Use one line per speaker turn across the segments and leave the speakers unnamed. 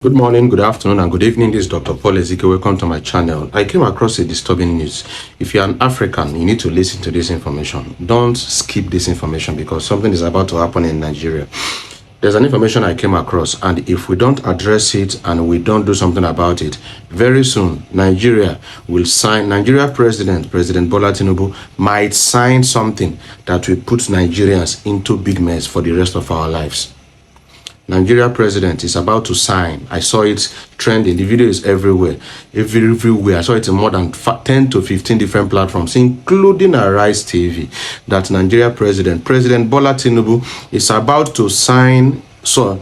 Good morning, good afternoon, and good evening. This is Dr. Paul Ezike. Welcome to my channel. I came across a disturbing news. If you're an African, you need to listen to this information. Don't skip this information because something is about to happen in Nigeria. There's an information I came across, and if we don't address it and we don't do something about it, very soon Nigeria President Bola Tinubu might sign something that will put Nigerians into big mess for the rest of our lives. Nigeria president is about to sign. I saw it trending. The video is everywhere. Everywhere. I saw it in more than 10 to 15 different platforms, including Arise TV, that Nigeria President Bola Tinubu is about to sign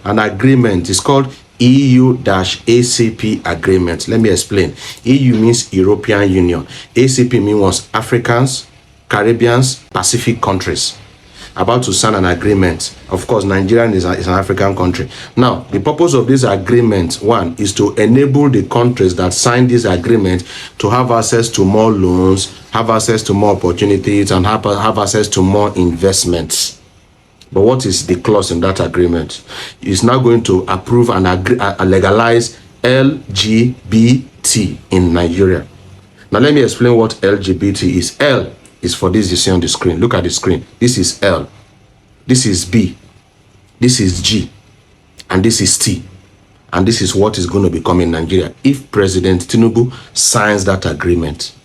an agreement. It's called EU-ACP agreement. Let me explain. EU means European Union. ACP means Africans, Caribbeans, Pacific countries. About to sign an agreement. Of course, Nigeria is an African country. Now, the purpose of this agreement, one, is to enable the countries that sign this agreement to have access to more loans, have access to more opportunities, and have access to more investments. But what is the clause in that agreement? It's now going to approve and legalize LGBT in Nigeria. Now, let me explain what LGBT is. L is for this you see on the screen. Look at the screen. This is L. This is B. This is G. And this is T. And this is what is going to become in Nigeria if President Tinubu signs that agreement.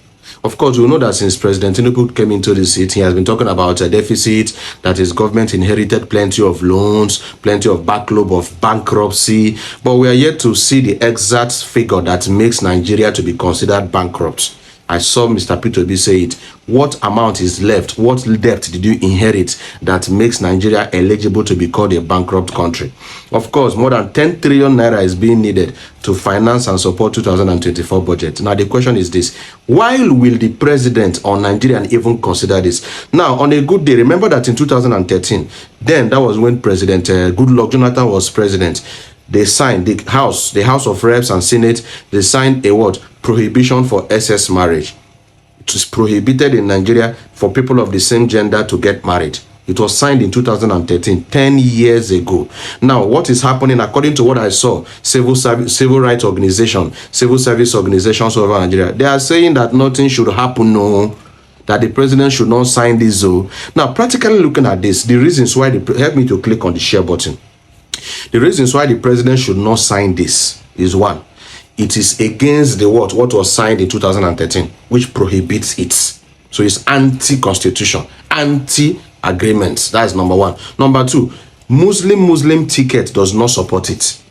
Of course, we know that since President Tinubu came into the seat, he has been talking about a deficit, that his government inherited plenty of loans, plenty of backlog of bankruptcy, but we are yet to see the exact figure that makes Nigeria to be considered bankrupt. I saw Mr. P2B say it. What amount is left? What debt did you inherit that makes Nigeria eligible to be called a bankrupt country? Of course, more than 10 trillion naira is being needed to finance and support 2024 budget. Now, the question is this. Why will the president or Nigerian even consider this? Now, on a good day, remember that in 2013, then that was when President Goodluck Jonathan was president. They signed, the House of Reps and Senate, they signed a what? Prohibition for SS marriage. It was prohibited in Nigeria for people of the same gender to get married. It was signed in 2013, 10 years ago. Now, what is happening, according to what I saw, civil rights organization, civil service organizations over Nigeria, they are saying that nothing should happen, no, that the president should not sign this. Now, practically looking at this, the reasons why, help me to click on the share button. The reasons why the president should not sign this is one, it is against the what was signed in 2013, which prohibits it. So it's anti-constitution, anti-agreements. That is number one. Number two, Muslim ticket does not support it.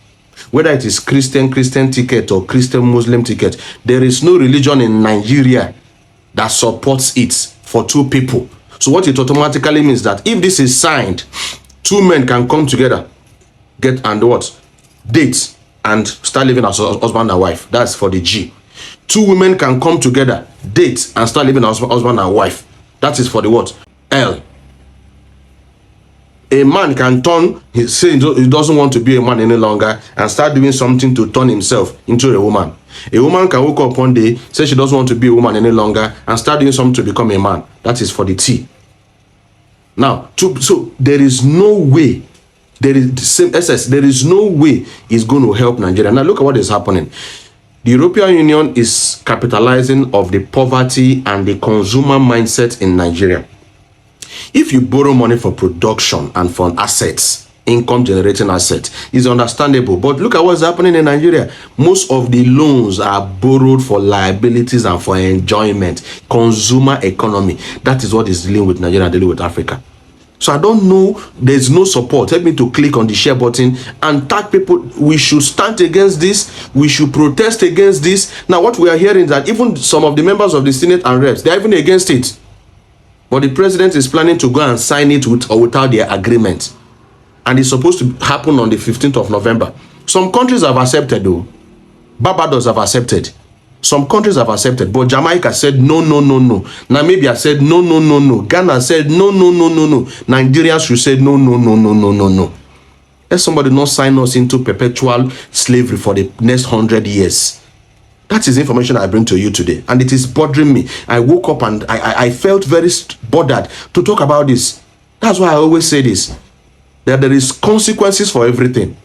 Whether it is Christian ticket or Muslim ticket, there is no religion in Nigeria that supports it for two people. So what it automatically means that if this is signed, two men can come together, get and what? Date and start living as husband and wife. That's for the G. Two women can come together, date and start living as husband and wife. That is for the what? L. A man can turn, he doesn't want to be a man any longer and start doing something to turn himself into a woman. A woman can wake up one day, say she doesn't want to be a woman any longer and start doing something to become a man. That is for the T. Now, so there is no way, there is the same SS, there is no way it's going to help Nigeria. Now look at what is happening. The European Union is capitalizing of the poverty and the consumer mindset in Nigeria. If you borrow money for production and for assets, income generating assets, is understandable. But look at what's happening in Nigeria. Most of the loans are borrowed for liabilities and for enjoyment. Consumer economy. That is what is dealing with Nigeria and dealing with Africa. So I don't know, there's no support. Help me to click on the share button and tag people. We should stand against this. We should protest against this. Now what we are hearing is that even some of the members of the Senate and Reps, they're even against it. But the president is planning to go and sign it with or without their agreement. And it's supposed to happen on the 15th of November. Some countries have accepted though. Barbados have accepted. Some countries have accepted, but Jamaica said no. Namibia said no. Ghana said no. Nigerians should say no. Let somebody not sign us into perpetual slavery for the next 100 years. That is information I bring to you today, and it is bothering me. I woke up and I felt very bothered to talk about this. That's why I always say this, that there is consequences for everything.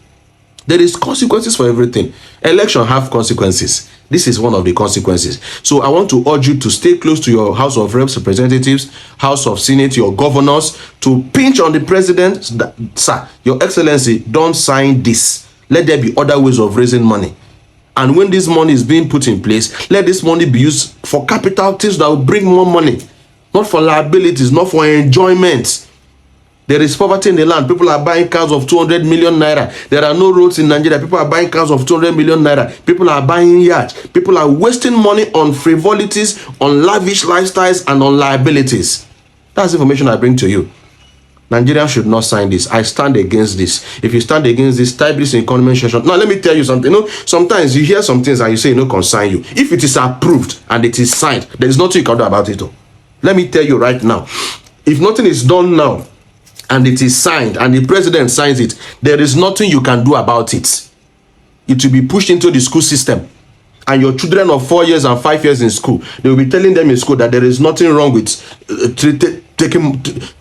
There is consequences for everything. Election have consequences. This is one of the consequences. So I want to urge you to stay close to your House of Representatives, House of Senate, your governors, to pinch on the president. Sir, Your Excellency, don't sign this. Let there be other ways of raising money. And when this money is being put in place, let this money be used for capital things that will bring more money. Not for liabilities, not for enjoyment. There is poverty in the land. People are buying cars of 200 million naira. There are no roads in Nigeria. People are buying cars of 200 million naira. People are buying yachts. People are wasting money on frivolities, on lavish lifestyles, and on liabilities. That's information I bring to you. Nigeria should not sign this. I stand against this. If you stand against this, type this in comment section. Now, let me tell you something. Sometimes you hear some things and you say, concern you. If it is approved and it is signed, there is nothing you can do about it. Let me tell you right now. If nothing is done now, and it is signed, and the president signs it, there is nothing you can do about it. It will be pushed into the school system. And your children of 4 years and 5 years in school, they will be telling them in school that there is nothing wrong with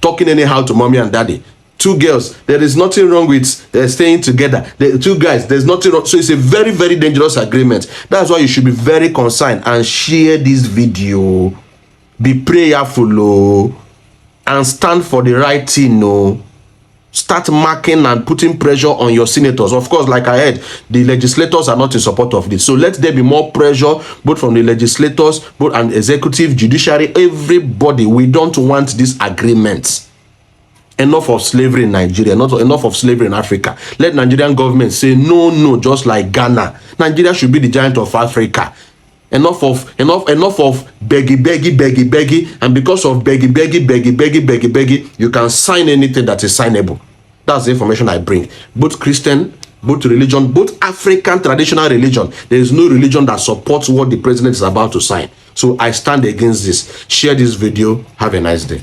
talking anyhow to mommy and daddy. 2 girls, there is nothing wrong with staying together. 2 guys, there's nothing wrong. So it's a very, very dangerous agreement. That's why you should be very concerned and share this video. Be prayerful, and stand for the right thing. Start marking and putting pressure on your senators. Of course, like I heard, the legislators are not in support of this. So let there be more pressure, both from the legislators, both and executive, judiciary, everybody. We don't want this agreement. Enough of slavery in Nigeria, not enough of slavery in Africa. Let Nigerian government say no, just like Ghana. Nigeria should be the giant of Africa. Enough of beggy, and because of beggy, you can sign anything that is signable. That's the information I bring. Both Christian, both religion, both African traditional religion. There is no religion that supports what the president is about to sign. So I stand against this. Share this video. Have a nice day.